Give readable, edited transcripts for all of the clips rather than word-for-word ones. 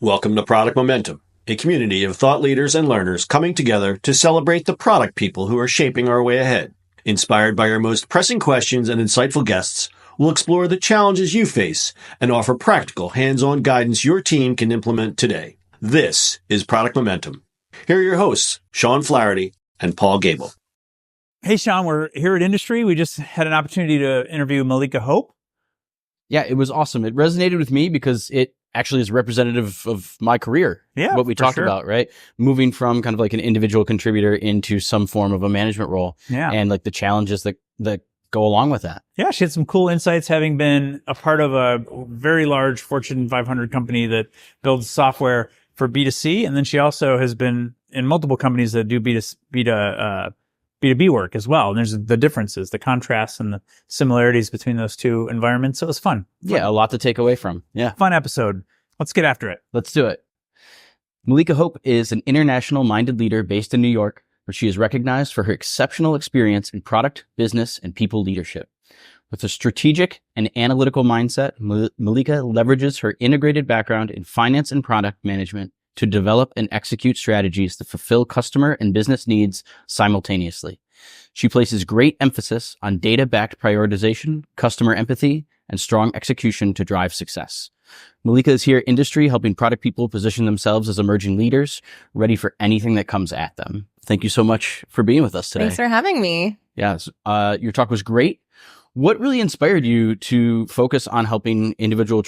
Welcome to Product Momentum, a community of thought leaders and learners coming together to celebrate the product people who are shaping our way ahead. Inspired by our most pressing questions and insightful guests, we'll explore the challenges you face and offer practical, hands-on guidance your team can implement today. This is Product Momentum. Here are your hosts, Sean Flaherty and Paul Gable. Hey, Sean, we're here at Industry. We just had an opportunity to interview Melika Hope. Yeah, it was awesome. It resonated with me because it actually is representative of my career. Yeah, what we talked about, right? Moving from kind of like an individual contributor into some form of a management role. Yeah. And like the challenges that go along with that. Yeah, she had some cool insights, having been a part of a very large Fortune 500 company that builds software for B2C. And then she also has been in multiple companies that do B2B work as well. And there's the differences, the contrasts and the similarities between those two environments. So it was fun. Yeah, a lot to take away from. Yeah. Fun episode. Let's get after it. Let's do it. Melika Hope is an international-minded leader based in New York, where she is recognized for her exceptional experience in product, business, and people leadership. With a strategic and analytical mindset, Melika leverages her integrated background in finance and product management to develop and execute strategies that fulfill customer and business needs simultaneously. She places great emphasis on data-backed prioritization, customer empathy, and strong execution to drive success. Melika is here at Industry, helping product people position themselves as emerging leaders, ready for anything that comes at them. Thank you so much for being with us today. Thanks for having me. Yes, your talk was great. What really inspired you to focus on helping individual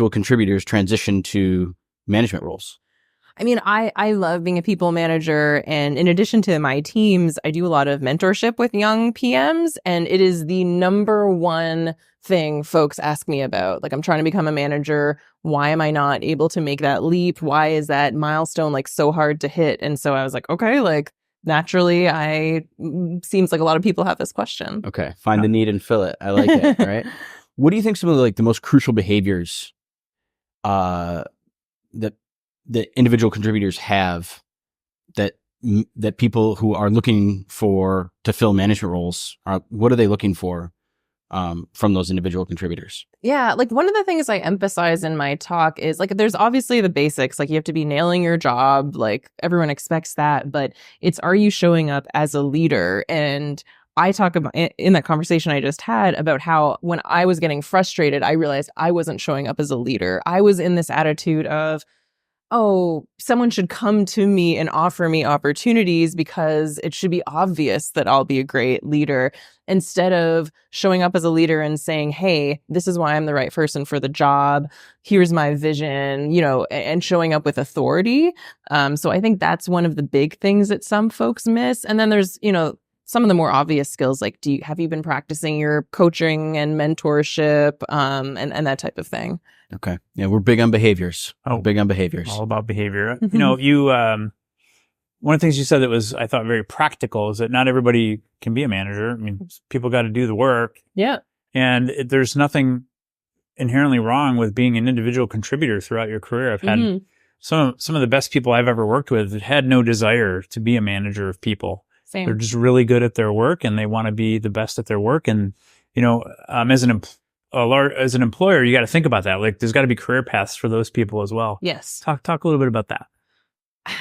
contributors transition to management roles? I mean, I love being a people manager. And in addition to my teams, I do a lot of mentorship with young PMs. And it is the number one thing folks ask me about. Like, I'm trying to become a manager. Why am I not able to make that leap? Why is that milestone like so hard to hit? And so I was like, okay, like naturally, seems like a lot of people have this question. Okay. Find the need and fill it. I like it. All right. What do you think some of the most crucial behaviors that individual contributors have that people who are looking to fill management roles what are they looking for from those individual contributors? Yeah, like one of the things I emphasize in my talk is like there's obviously the basics, like you have to be nailing your job, like everyone expects that, but it's, are you showing up as a leader? And I talk about in that conversation I just had about how when I was getting frustrated, I realized I wasn't showing up as a leader. I was in this attitude of, oh, someone should come to me and offer me opportunities because it should be obvious that I'll be a great leader, instead of showing up as a leader and saying, hey, this is why I'm the right person for the job. Here's my vision, and showing up with authority. So I think that's one of the big things that some folks miss. And then there's, some of the more obvious skills, like have you been practicing your coaching and mentorship, and that type of thing. Okay. Yeah, we're big on behaviors. Big on behaviors. All about behavior. Mm-hmm. One of the things you said that was, I thought, very practical is that not everybody can be a manager. I mean, people got to do the work. Yeah. And there's nothing inherently wrong with being an individual contributor throughout your career. I've had some of the best people I've ever worked with that had no desire to be a manager of people. Same. They're just really good at their work and they want to be the best at their work. And, as an employer, you got to think about that. Like, there's got to be career paths for those people as well. Yes. Talk a little bit about that.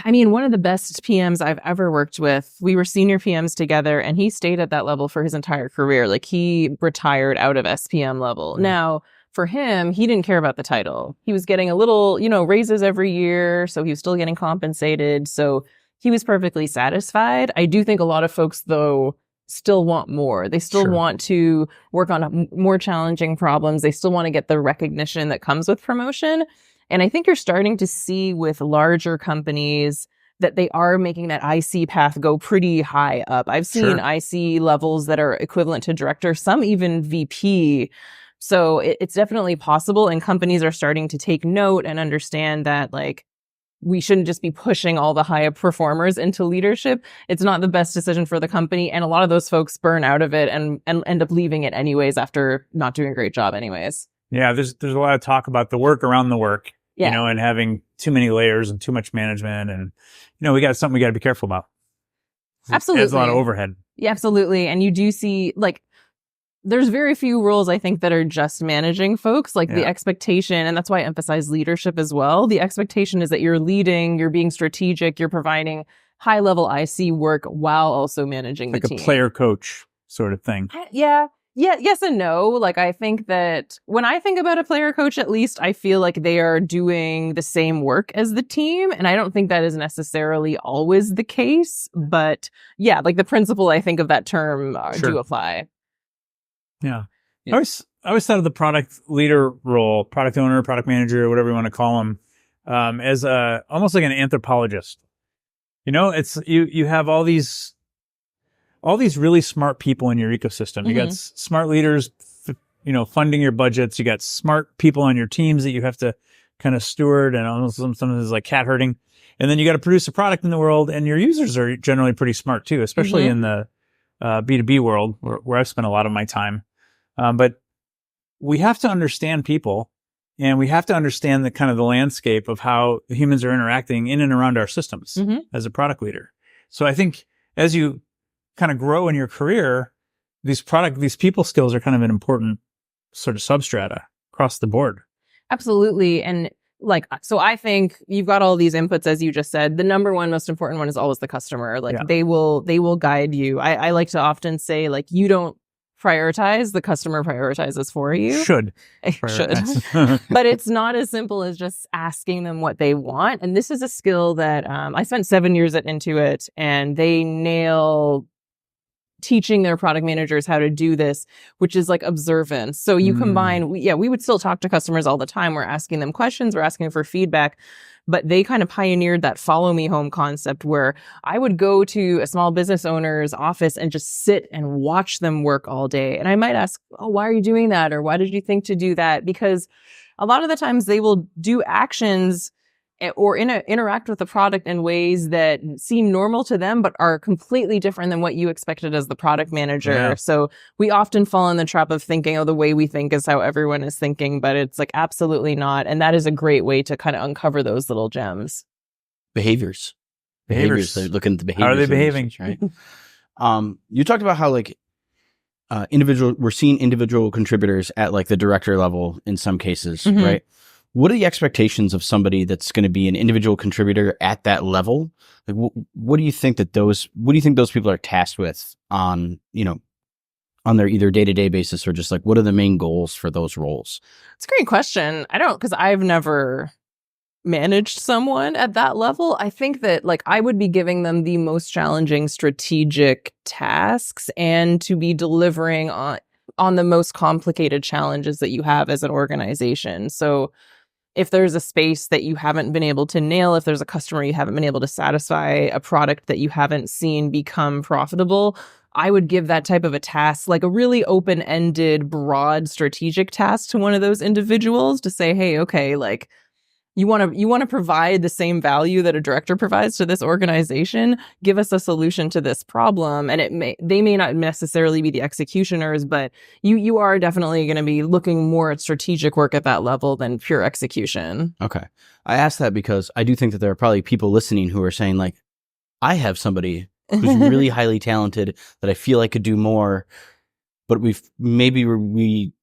I mean, one of the best PMs I've ever worked with, we were senior PMs together, and he stayed at that level for his entire career. Like, he retired out of SPM level. Mm. Now, for him, he didn't care about the title. He was getting a little, raises every year, so he was still getting compensated. So he was perfectly satisfied. I do think a lot of folks, though, still want more. They still want to work on more challenging problems. They still want to get the recognition that comes with promotion. And I think you're starting to see with larger companies that they are making that IC path go pretty high up. I've seen IC levels that are equivalent to director, some even VP. So it's definitely possible. And companies are starting to take note and understand that, like, we shouldn't just be pushing all the high performers into leadership. It's not the best decision for the company. And a lot of those folks burn out of it and end up leaving it anyways after not doing a great job anyways. Yeah, there's a lot of talk about the work around the work. Yeah. And having too many layers and too much management. And, we got something we got to be careful about. Absolutely. There's a lot of overhead. Yeah, absolutely. And you do see, like, there's very few roles I think that are just managing folks. Like the Yeah. expectation, and that's why I emphasize leadership as well. The expectation is that you're leading, you're being strategic, you're providing high level IC work while also managing Like the a team. player coach sort of thing. Yeah, yes and no. Like I think that when I think about a player coach, at least I feel like they are doing the same work as the team. And I don't think that is necessarily always the case. But yeah, like the principle I think of that term Sure. do apply. Yeah. Yeah. I always thought of the product leader role, product owner, product manager, whatever you want to call them, as almost like an anthropologist. You know, it's you have all these really smart people in your ecosystem. You got smart leaders, funding your budgets. You got smart people on your teams that you have to kind of steward, and almost sometimes it's like cat herding. And then you got to produce a product in the world, and your users are generally pretty smart too, especially in the B2B world where I've spent a lot of my time. But we have to understand people, and we have to understand the kind of the landscape of how humans are interacting in and around our systems as a product leader. So I think as you kind of grow in your career, these people skills are kind of an important sort of substrata across the board. Absolutely. And so I think you've got all these inputs, as you just said. The number one most important one is always the customer. They will guide you. I like to often say, like, you don't prioritize, the customer prioritizes for you. Should. But it's not as simple as just asking them what they want. And this is a skill that I spent 7 years at Intuit, and they nail teaching their product managers how to do this, which is like observance. So you combine, we would still talk to customers all the time. We're asking them questions, we're asking for feedback, but they kind of pioneered that follow me home concept where I would go to a small business owner's office and just sit and watch them work all day. And I might ask, oh, why are you doing that? Or why did you think to do that? Because a lot of the times they will do actions or interact with the product in ways that seem normal to them, but are completely different than what you expected as the product manager. Yeah. So we often fall in the trap of thinking, oh, the way we think is how everyone is thinking, but it's like absolutely not. And that is a great way to kind of uncover those little gems. Behaviors. They're looking at the behaviors. How are they behaving? Right. You talked about how we're seeing individual contributors at like the director level in some cases, right? What are the expectations of somebody that's going to be an individual contributor at that level? Like, what do you think those people are tasked with on their either day-to-day basis, or just like, what are the main goals for those roles? It's a great question. Because I've never managed someone at that level. I think that I would be giving them the most challenging strategic tasks and to be delivering on the most complicated challenges that you have as an organization. So if there's a space that you haven't been able to nail, if there's a customer you haven't been able to satisfy, a product that you haven't seen become profitable, I would give that type of a task, like a really open-ended, broad strategic task to one of those individuals to say, hey, okay, you want to provide the same value that a director provides to this organization. Give us a solution to this problem. And they may not necessarily be the executioners, but you are definitely going to be looking more at strategic work at that level than pure execution. Okay. I asked that because I do think that there are probably people listening who are saying I have somebody who's really highly talented that I feel I could do more, but we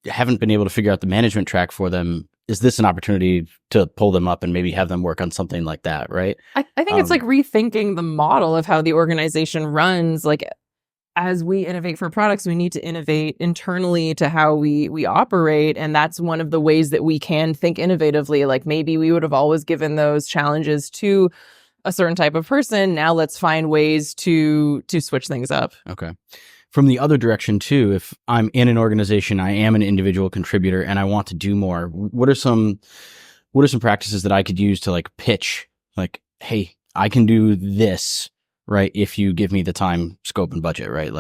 haven't been able to figure out the management track for them. Is this an opportunity to pull them up and maybe have them work on something like that, right? I think it's rethinking the model of how the organization runs. As we innovate for products, we need to innovate internally to how we operate. And that's one of the ways that we can think innovatively. Maybe we would have always given those challenges to a certain type of person. Now let's find ways to switch things up. Okay. From the other direction too, if I'm in an organization, I am an individual contributor and I want to do more, what are some practices that I could use to pitch, hey, I can do this, right? If you give me the time, scope, and budget, right?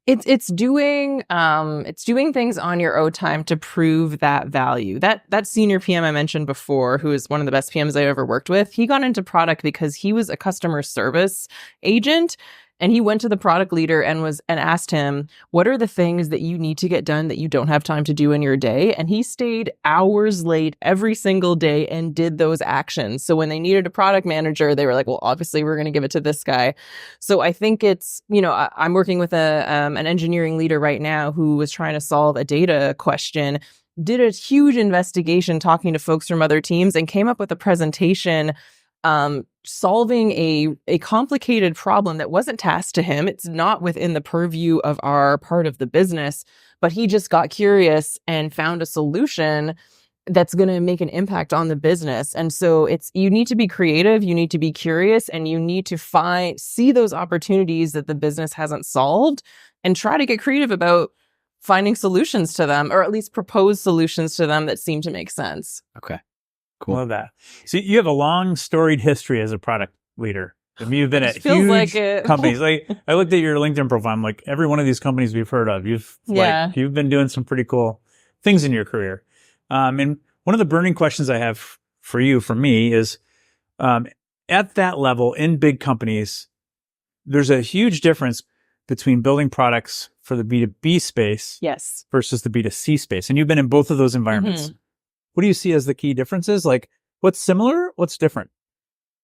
It's doing things on your own time to prove that value. That senior PM I mentioned before, who is one of the best PMs I ever worked with, he got into product because he was a customer service agent. And he went to the product leader and asked him, what are the things that you need to get done that you don't have time to do in your day? And he stayed hours late every single day and did those actions. So when they needed a product manager, they were like, well, obviously we're going to give it to this guy. So I think it's, I'm working with an engineering leader right now who was trying to solve a data question, did a huge investigation talking to folks from other teams, and came up with a presentation solving a complicated problem that wasn't tasked to him. It's not within the purview of our part of the business, but he just got curious and found a solution that's going to make an impact on the business. And so you need to be creative, you need to be curious, and you need to see those opportunities that the business hasn't solved and try to get creative about finding solutions to them, or at least propose solutions to them that seem to make sense. Okay. Cool. Love that. So you have a long storied history as a product leader. I mean, you've been at huge companies. Like I looked at your LinkedIn profile. I'm like, every one of these companies we've heard of, you've been doing some pretty cool things in your career. And one of the burning questions I have for me is, at that level in big companies, there's a huge difference between building products for the B2B space versus the B2C space. And you've been in both of those environments. Mm-hmm. What do you see as the key differences? Like, what's similar? What's different?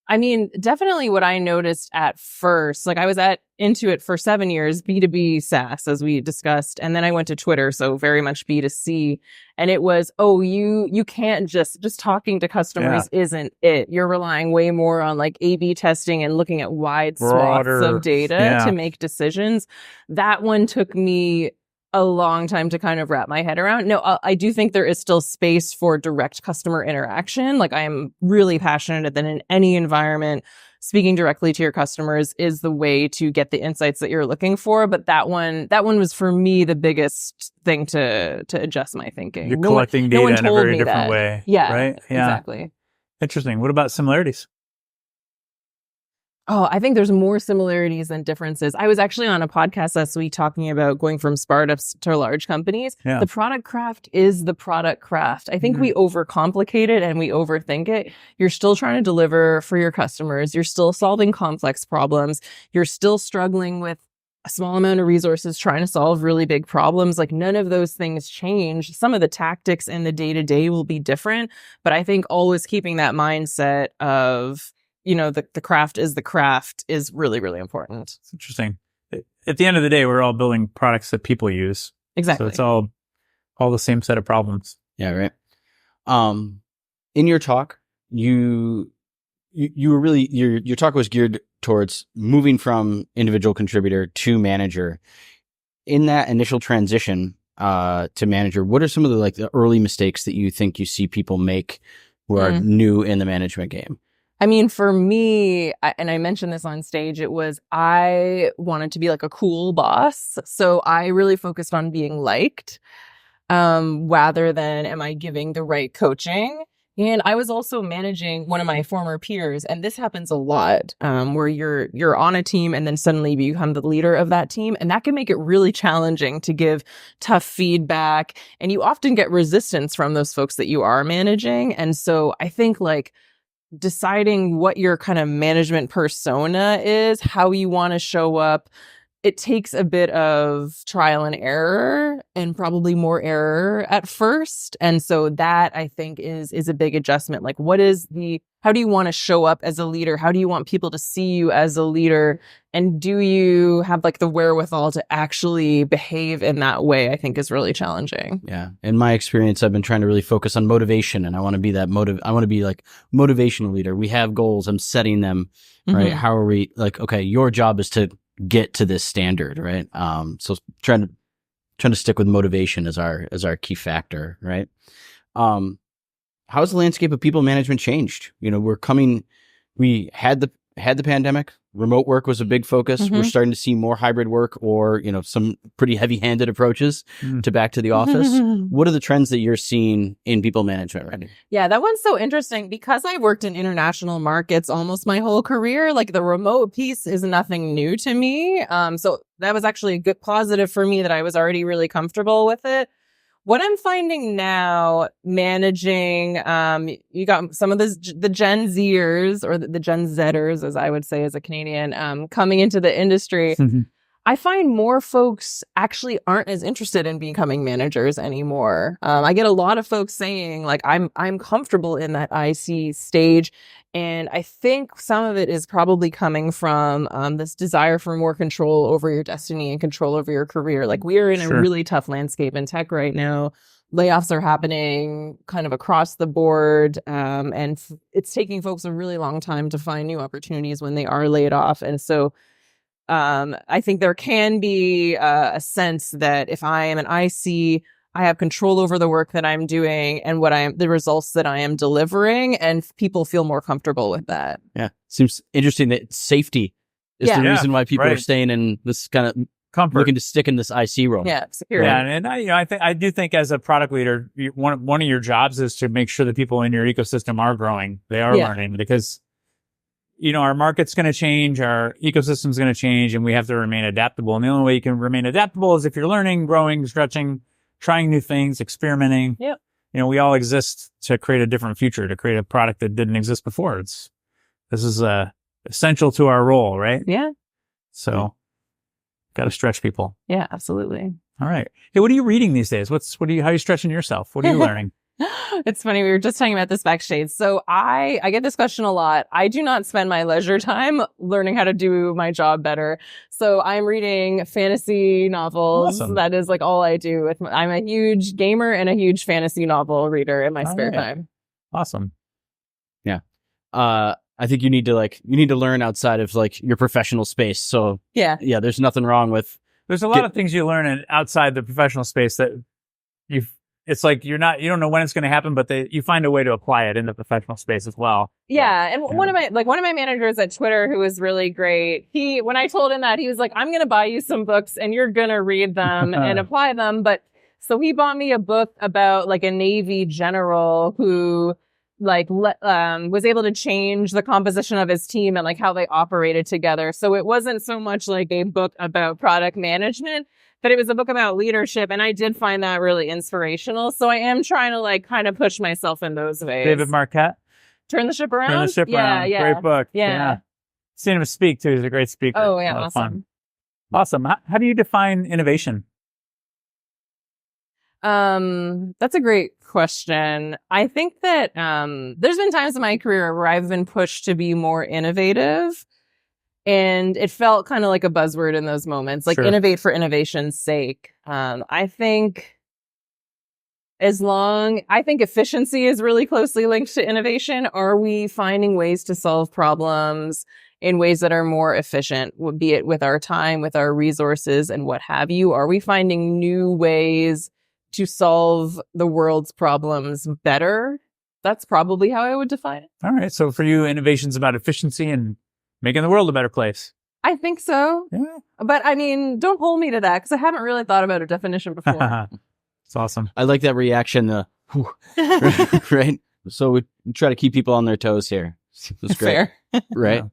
I mean, definitely what I noticed at first, like I was at Intuit for 7 years, B2B SaaS, as we discussed. And then I went to Twitter, so very much B2C. And it was, you can't just talking to customers isn't it. You're relying way more on like A/B testing and looking at wide swaths of data to make decisions. That one took me a long time to kind of wrap my head around. No, I do think there is still space for direct customer interaction. Like I am really passionate that in any environment, speaking directly to your customers is the way to get the insights that you're looking for. But that one was for me the biggest thing to adjust my thinking. You're collecting data in a very different way. Yeah, right? Yeah, exactly. Interesting. What about similarities? Oh, I think there's more similarities than differences. I was actually on a podcast last week talking about going from startups to large companies. Yeah. The product craft is the product craft. I think we overcomplicate it and we overthink it. You're still trying to deliver for your customers. You're still solving complex problems. You're still struggling with a small amount of resources trying to solve really big problems. Like none of those things change. Some of the tactics in the day-to-day will be different, but I think always keeping that mindset of the craft is really, really important. It's interesting. At the end of the day, we're all building products that people use. Exactly. So it's all the same set of problems. Yeah, right. In your talk, you were really, your talk was geared towards moving from individual contributor to manager. In that initial transition to manager, what are some of the early mistakes that you think you see people make who are new in the management game? I mean, for me, and I mentioned this on stage, I wanted to be like a cool boss. So I really focused on being liked rather than am I giving the right coaching. And I was also managing one of my former peers. And this happens a lot where you're on a team and then suddenly you become the leader of that team. And that can make it really challenging to give tough feedback. And you often get resistance from those folks that you are managing. And so I think deciding what your kind of management persona is, how you want to show up, it takes a bit of trial and error and probably more error at first. And so that I think is a big adjustment. Like how do you want to show up as a leader? How do you want people to see you as a leader? And do you have the wherewithal to actually behave in that way? I think is really challenging. Yeah. In my experience, I've been trying to really focus on motivation, and I want to be that I want to be motivational leader. We have goals. I'm setting them, right? How are we okay, your job is to get to this standard, right? So trying to stick with motivation as our key factor, right? How's the landscape of people management changed? We had the pandemic. Remote work was a big focus. We're starting to see more hybrid work or, some pretty heavy-handed approaches to back to the office. What are the trends that you're seeing in people management right now? Yeah, that one's so interesting because I've worked in international markets almost my whole career. The remote piece is nothing new to me. So that was actually a good positive for me that I was already really comfortable with it. What I'm finding now, managing, you got some of the Gen Zers, or the Gen Zers, as I would say as a Canadian, coming into the industry. I find more folks actually aren't as interested in becoming managers anymore. I get a lot of folks saying, like, I'm comfortable in that IC stage. And I think some of it is probably coming from this desire for more control over your destiny and control over your career. Like, we are in a really tough landscape in tech right now. Layoffs are happening kind of across the board. And it's taking folks a really long time to find new opportunities when they are laid off. And so I think there can be a sense that if I am an IC, I have control over the work that I'm doing and the results that I am delivering, and people feel more comfortable with that. Yeah. Seems interesting that safety is the reason why people are staying in this kind of comfort, looking to stick in this IC role. Yeah. Security. Yeah. And I do think as a product leader, one of your jobs is to make sure that people in your ecosystem are growing. They are learning, because our market's going to change, our ecosystem's going to change, and we have to remain adaptable. And the only way you can remain adaptable is if you're learning, growing, stretching, trying new things, experimenting. Yep. We all exist to create a different future, to create a product that didn't exist before. This is essential to our role, right? Yeah. So, got to stretch people. Yeah, absolutely. All right. Hey, what are you reading these days? How are you stretching yourself? What are you learning? It's funny. We were just talking about this backstage. So I get this question a lot. I do not spend my leisure time learning how to do my job better. So I'm reading fantasy novels. Awesome. That is like all I do. I'm a huge gamer and a huge fantasy novel reader in my spare time. Awesome. Yeah. I think you need to learn outside of like your professional space. So yeah, there's nothing wrong with. There's a lot of things you learn outside the professional space that it's like you don't know when it's going to happen, but you find a way to apply it in the professional space as well. Yeah. And one of my managers at Twitter, who was really great, when I told him that, he was like, I'm going to buy you some books and you're going to read them and apply them. So he bought me a book about like a Navy general who was able to change the composition of his team and like how they operated together. So it wasn't so much like a book about product management, but it was a book about leadership. And I did find that really inspirational. So I am trying to like kind of push myself in those ways. David Marquette. Turn the Ship Around? Turn the Ship Around. Yeah. Great book. Yeah. Seen him speak too. He's a great speaker. Oh, yeah. Awesome. Awesome. How do you define innovation? That's a great question. I think that there's been times in my career where I've been pushed to be more innovative. And it felt kind of like a buzzword in those moments, like innovate for innovation's sake. I think efficiency is really closely linked to innovation. Are we finding ways to solve problems in ways that are more efficient, be it with our time, with our resources, and what have you? Are we finding new ways to solve the world's problems better? That's probably how I would define it. All right. So for you, innovation's about efficiency and making the world a better place. I think so. Yeah. But I mean, don't hold me to that because I haven't really thought about a definition before. It's awesome. I like that reaction. Right? So we try to keep people on their toes here. That's great. Fair. Right? Yeah.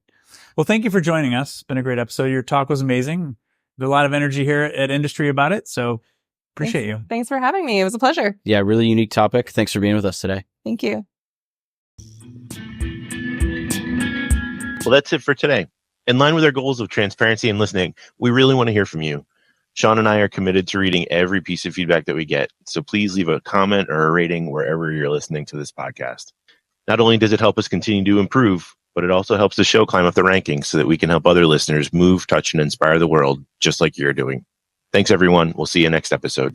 Well, thank you for joining us. It's been a great episode. Your talk was amazing. There's a lot of energy here at Industry about it. So appreciate you. Thanks for having me. It was a pleasure. Yeah, really unique topic. Thanks for being with us today. Thank you. Well, that's it for today. In line with our goals of transparency and listening, we really want to hear from you. Sean and I are committed to reading every piece of feedback that we get, so please leave a comment or a rating wherever you're listening to this podcast. Not only does it help us continue to improve, but it also helps the show climb up the rankings so that we can help other listeners move, touch, and inspire the world just like you're doing. Thanks, everyone. We'll see you next episode.